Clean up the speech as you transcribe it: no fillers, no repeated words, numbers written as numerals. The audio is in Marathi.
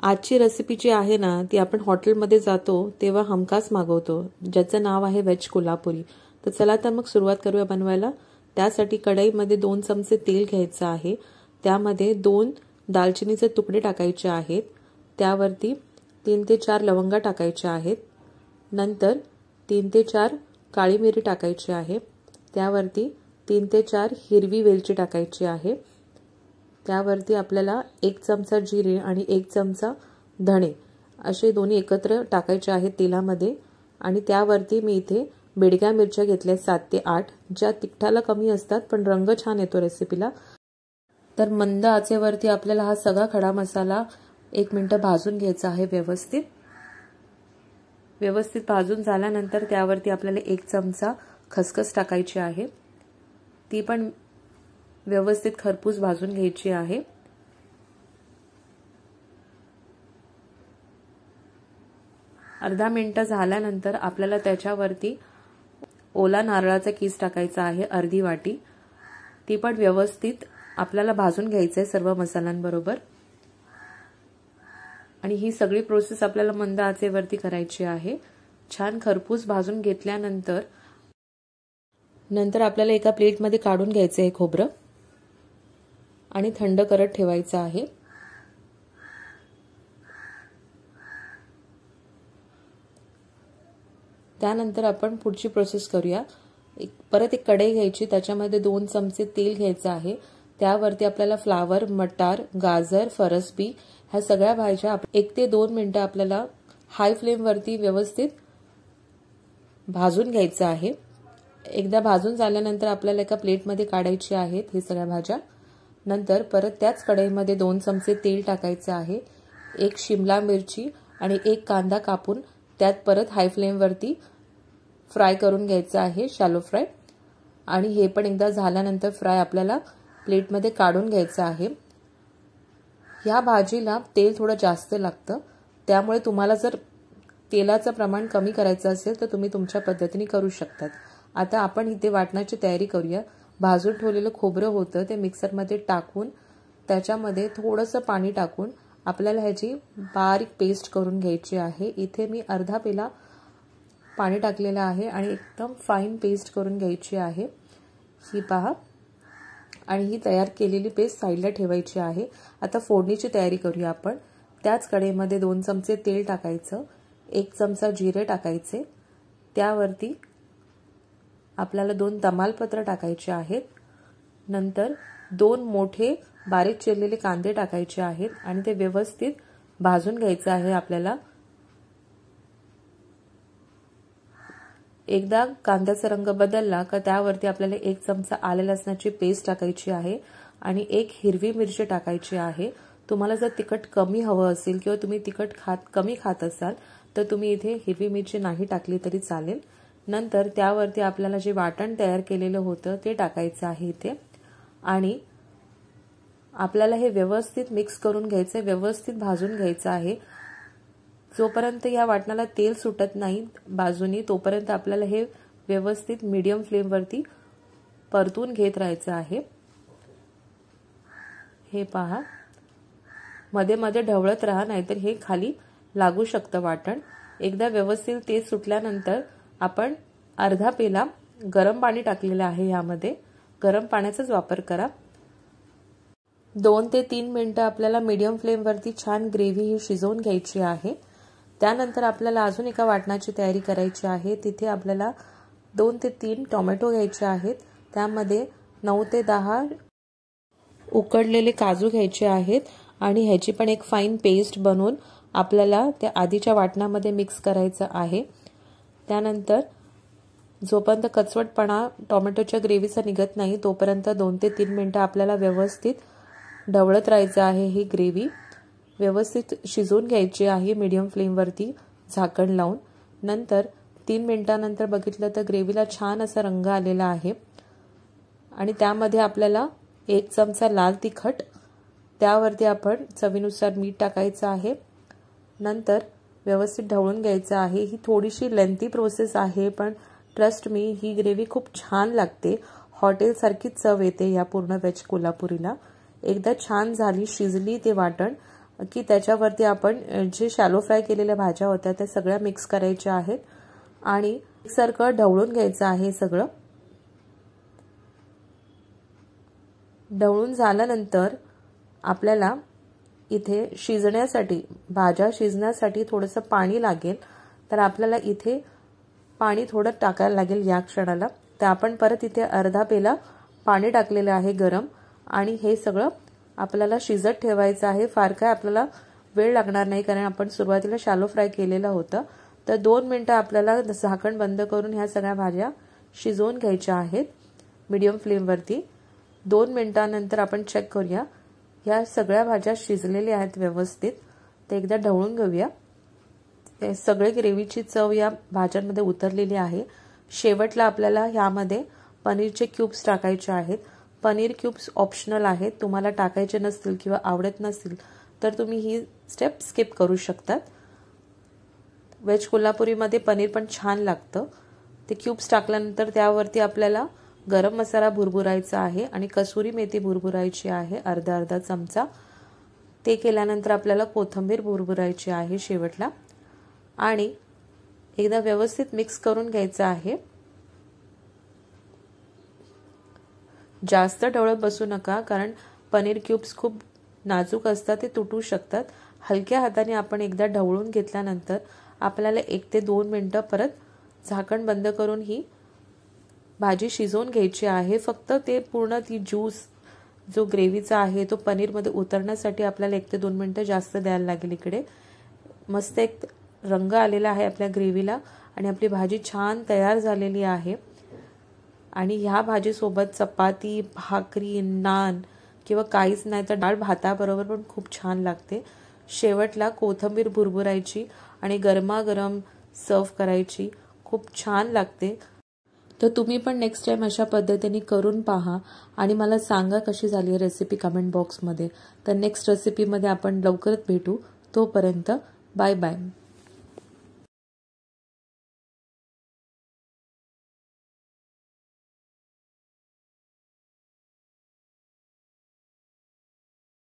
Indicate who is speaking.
Speaker 1: आजची रेसिपी जी आहे ना ती आपण हॉटेलमध्ये जातो तेव्हा हमखास मागवतो, ज्याचं नाव आहे वेज कोल्हापुरी। तर चला तर मग सुरुवात करूया बनवायला। त्यासाठी कढईमध्ये 2 चमचे तेल घ्यायचं आहे। त्यामध्ये 2 दालचिनीचे तुकडे टाकायचे आहेत। त्यावरती 3 ते 4 लवंगा टाकायच्या आहेत। नंतर 3 ते 4 काळी मिरी टाकायची आहे। त्यावरती 3 ते 4 हिरवी वेलची टाकायची आहे। त्यावरती आपल्याला 1 चमचा जिरे आणि 1 चमचा धणे असे दोन्ही एकत्र टाकायचे आहेत तेलामध्ये। आणि त्यावरती मी इथे बेडग्या मिरच्या घेतल्या 7 ते 8, ज्या तिखटाला कमी असतात पण रंग छान येतो रेसिपीला। तर मंद आचेवरती आपल्याला हा सगळा खडा मसाला 1 मिनिट भाजून घ्यायचा आहे व्यवस्थित भाजून झाल्यानंतर त्यावरती आपल्याला 1 चमचा खसखस टाकायची आहे। ती पण व्यवस्थित खरपूस भाजून घ्यायची आहे। अर्धा मिनिट झाल्यानंतर आपल्याला त्याच्यावरती ओला नारळाचा कीस टाकायचा आहे अर्धी वाटी। ती पण व्यवस्थित आपल्याला भाजून घ्यायचं आहे सर्व मसाल्यांबरोबर। आणि ही सगळी प्रोसेस आपल्याला मंद आचेवरती करायची आहे। छान खरपूस भाजून घेतल्यानंतर आपल्याला एका प्लेटमध्ये काढून घ्यायचं आहे खोबरं आणि थंड करत ठेवायचं आहे। त्यानंतर आपण पुढची प्रोसेस करूया। परत एक कढई घ्यायची, त्याच्यामध्ये 2 चमचे तेल घ्यायचं आहे। त्यावरती आपल्याला फ्लावर, मटार, गाजर, फरसबी ह्या सगळ्या भाज्या 1 ते 2 मिनिटं आपल्याला हाय फ्लेम वरती व्यवस्थित भाजून घ्यायचं आहे। एकदा भाजून झाल्यानंतर आपल्याला एका प्लेटमध्ये काढायची आहेत हे सगळ्या भाज्या। नंतर परत त्याच कढईमध्ये 2 चमचे तेल टाकायचं आहे। 1 शिमला मिरची आणि 1 कांदा कापून त्यात परत हाय फ्लेम वरती फ्राय करून घ्यायचं आहे, शॅलो फ्राय। आणि हे पण एकदा झाल्यानंतर फ्राय आपल्याला प्लेटमध्ये काढून घ्यायचं आहे। या भाजीला तेल थोडं जास्त लागतं, त्यामुळे तुम्हाला जर तेलाचं प्रमाण कमी करायचं असेल तर तुम्ही तुमच्या पद्धतीने करू शकतात। आता आपण इथे वाटणाची तयारी करूया। भाजून ठेवलेलं खोबरं होतं ते मिक्सरमध्ये टाकून त्याच्यामध्ये थोडंसं पाणी टाकून आपल्याला ह्याची बारीक पेस्ट करून घ्यायची आहे। इथे मी अर्धा पेला पाणी टाकलेलं आहे आणि एकदम फाईन पेस्ट करून घ्यायची आहे ही पहा। आणि ही तयार केलेली पेस्ट साईडला ठेवायची आहे। आता फोडणीची तयारी करूया आपण। त्याच कढईमध्ये 2 चमचे तेल टाकायचं, 1 चमचा जिरे टाकायचे। त्यावरती आपल्याला 2 तमालपत्र टाकायचे आहेत। नंतर 2 मोठे बारीक चिरलेले कांदे टाकायचे आहेत आणि ते व्यवस्थित भाजून घ्यायचं आहे आपल्याला। एकदा कांद्याचा रंग बदलला का त्यावरती आपल्याला 1 चमचा आले लसणाची पेस्ट टाकायची आहे आणि 1 हिरवी मिरची टाकायची आहे। तुम्हाला जर तिखट कमी हवं असेल किंवा तुम्ही तिखट कमी खात असाल तर तुम्ही इथे हिरवी मिरची नाही टाकली तरी चालेल। नंतर त्यावरती आपल्याला जे वाटण तयार केलेलं होतं ते टाकायचं आहे इथे आणि आपल्याला हे व्यवस्थित मिक्स करून घ्यायचं, व्यवस्थित भाजून घ्यायचं आहे। जोपर्यंत या वाटणाला तेल सुटत नाही बाजूनी तोपर्यंत आपल्याला हे व्यवस्थित मीडियम फ्लेम वरती परतून घेत राहायचं आहे। हे पहा, मध्ये मध्ये ढवळत राहा नाहीतर हे खाली लागू शकतं वाटण। एकदा व्यवस्थित तेल सुटल्यानंतर आपण अर्धा पेला गरम पाणी टाकलेलं आहे। यामध्ये गरम पाण्याचाच वापर करा। 2 ते 3 मिनिटं आपल्याला मीडियम फ्लेम वरती छान ग्रेव्ही ही शिजवून घ्यायची आहे। त्यानंतर आपल्याला अजून एका वाटणाची तयारी करायची आहे। तिथे आपल्याला 2 ते 3 टोमॅटो घ्यायचे आहेत। त्यामध्ये 9 ते 10 उकडलेले काजू घ्यायचे आहेत आणि ह्याची पण एक फाईन पेस्ट बनवून आपल्याला त्या आधीच्या वाटणामध्ये मिक्स करायचं आहे। त्यानंतर जोपर्यंत कचवटपणा टोमॅटोच्या ग्रेव्हीचा निघत नाही तोपर्यंत 2 ते 3 मिनिटं आपल्याला व्यवस्थित ढवळत राहायचं आहे। ही ग्रेव्ही व्यवस्थित शिजवून घ्यायची आहे मीडियम फ्लेम वरती झाकण लावून। नंतर 3 मिनिटांनंतर बघितलं तर ग्रेव्हीला छान असा रंग आलेला आहे आणि त्यामध्ये आपल्याला 1 चमचा लाल तिखट, त्यावरती आपण चवीनुसार मीठ टाकायचं आहे। नंतर व्यवस्थित ढवळून घ्यायचं आहे। ही थोडीशी लेंथी प्रोसेस आहे पण ट्रस्ट मी ही ग्रेव्ही खूप छान लागते, हॉटेल सारखीच चव येते या पूर्ण वेज कोल्हापुरीला। एकदा छान झाली शिजली ते वाटण की त्याच्यावरती आपण जे शॅलो फ्राय केलेल्या भाज्या होत्या त्या सगळ्या मिक्स करायच्या आहेत आणि एकसारखं ढवळून घ्यायचं आहे सगळं। ढवळून झाल्यानंतर आपल्याला इथे शिजण्यासाठी भाज्या शिजण्यासाठी थोडंसं पाणी लागेल, तर आपल्याला इथे पाणी थोडं टाकायला लागेल या क्षणाला। तर आपण परत इथे अर्धा पेला पाणी टाकलेलं आहे गरम आणि हे सगळं आपल्याला शिजत ठेवायचं आहे। फार काय आपल्याला वेळ लागणार नाही कारण आपण सुरुवातीला शॅलो फ्राय केलेलं होतं। तर 2 मिनिटं आपल्याला झाकण बंद करून ह्या सगळ्या भाज्या शिजवून घ्यायच्या आहेत मीडियम फ्लेमवरती। 2 मिनिटांनंतर आपण चेक करूया ह्या सगळ्या भाज्या शिजलेल्या आहेत व्यवस्थित। ते एकदा ढवळून घेऊया। सगळे ग्रेव्हीची चव या भाज्यांमध्ये उतरलेली आहे। शेवटला आपल्याला ह्यामध्ये पनीरचे क्यूब्स टाकायचे आहेत। पनीर क्यूब्स ऑप्शनल आहेत, तुम्हाला टाकायचे नसतील किंवा आवडत नसतील तर तुम्ही ही स्टेप स्किप करू शकतात। वेज कोल्हापुरीमध्ये पनीर पण छान लागतं। ते क्यूब्स टाकल्यानंतर त्यावरती आपल्याला गरम मसाला भुरभुरायचा आहे आणि कसुरी मेथी भुरभुरायची आहे अर्धा चमचा। ते केल्यानंतर आपल्याला कोथिंबीर भुरभुरायची आहे शेवटला आणि एकदा व्यवस्थित मिक्स करून घ्यायचं आहे। जास्त ढवळत बसू नका कारण पनीर क्यूब्स खूप नाजूक असतात, ते तुटू शकतात। हलक्या हाताने आपण एकदा ढवळून घेतल्यानंतर आपल्याला 1 ते 2 मिनिटं परत झाकण बंद करून ही भाजी शिजवून घ्यायची आहे। फक्त ते पूर्ण ती ज्यूस जो ग्रेव्हीचा आहे तो पनीरमध्ये उतरण्यासाठी आपल्याला 1 ते 2 मिनिटं जास्त द्यायला लागेल। इकडे मस्त एक रंग आलेला आहे आपल्या ग्रेव्हीला आणि आपली भाजी छान तयार झालेली आहे। आणि ह्या भाजीसोबत चपाती, भाकरी, नान किंवा काहीच नाही तर डाळ भाताबरोबर पण खूप छान लागते। शेवटला कोथिंबीर भुरभुरायची आणि गरमागरम सर्व करायची, खूप छान लागते। तर तुम्ही पण नेक्स्ट टाइम अशा पद्धतीने करून पहा आणि मला सांगा कशी झाली रेसिपी कमेंट बॉक्समध्ये। तर नेक्स्ट रेसिपीमध्ये आपण लवकरच भेटू, तोपर्यंत बाय बाय।